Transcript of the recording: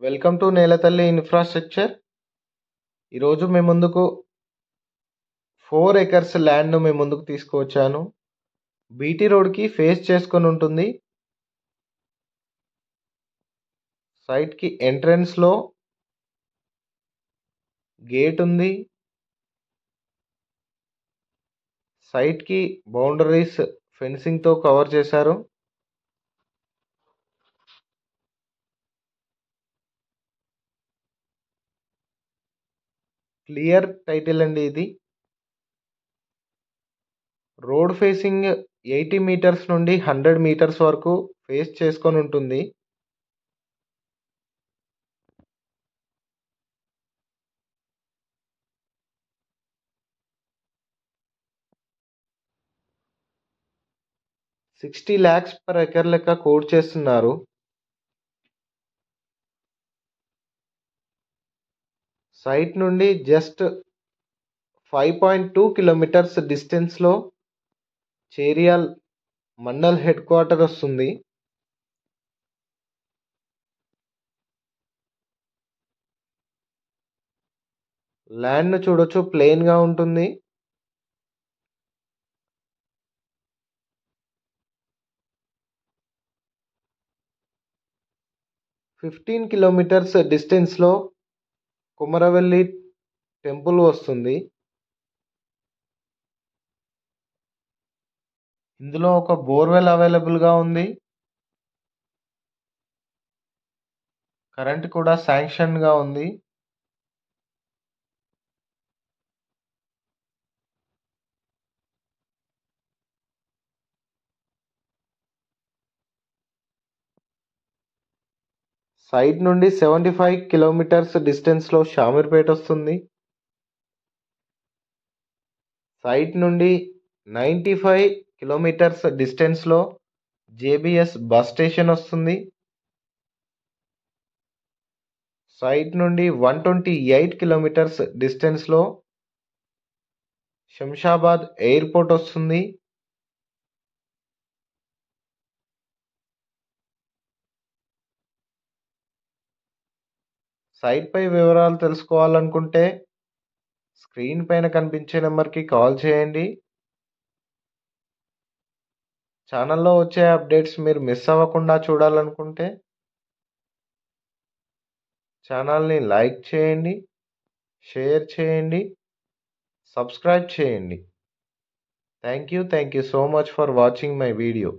Welcome to నేలతల్లి infrastructure. ఈరోజు మీ ముందుకు 4 ఎకర్స్ ల్యాండ్ను మీ ముందుకు తీసుకువచ్చాను. బీటీ రోడ్కి ఫేస్ చేసుకొని ఉంటుంది. సైట్కి ఎంట్రన్స్లో గేట్ ఉంది. సైట్కి బౌండరీస్ ఫెన్సింగ్తో కవర్ చేశారు. క్లియర్ టైటిల్ అండి ఇది. రోడ్ ఫేసింగ్ 80 మీటర్స్ నుండి 100 మీటర్స్ వరకు ఫేస్ చేసుకొని ఉంటుంది. $60 lakhs per ఎకర్ లెక్క కోట్ చేస్తున్నారు. సైట్ నుండి జస్ట్ 5.2 కిలోమీటర్స్ డిస్టెన్స్లో చేరియాల్ మండల్ హెడ్ క్వార్టర్ వస్తుంది. ల్యాండ్ను చూడొచ్చు, ప్లెయిన్గా ఉంటుంది. ఫిఫ్టీన్ కిలోమీటర్స్ డిస్టెన్స్లో కుమరవెల్లి టెంపుల్ వస్తుంది. ఇందులో ఒక బోర్వెల్ అవైలబుల్గా ఉంది. కరెంట్ కూడా శాంక్షన్గా ఉంది. సైట్ నుండి 75 కిలోమీటర్స్ డిస్టెన్స్లో షామీర్పేట వస్తుంది. సైట్ నుండి 95 కిలోమీటర్స్ డిస్టెన్స్లో జేబీఎస్ బస్ స్టేషన్ వస్తుంది. సైట్ నుండి 128 కిలోమీటర్స్ డిస్టెన్స్లో శంషాబాద్ ఎయిర్పోర్ట్ వస్తుంది. సైట్ పై వివరాలు తెలుసుకోవాలనుకుంటే స్క్రీన్ పైన కనిపించే నెంబర్కి కాల్ చేయండి. ఛానల్లో వచ్చే అప్డేట్స్ మీరు మిస్ అవ్వకుండా చూడాలనుకుంటే ఛానల్ని లైక్ చేయండి, షేర్ చేయండి, సబ్స్క్రైబ్ చేయండి. Thank you so much for watching my video.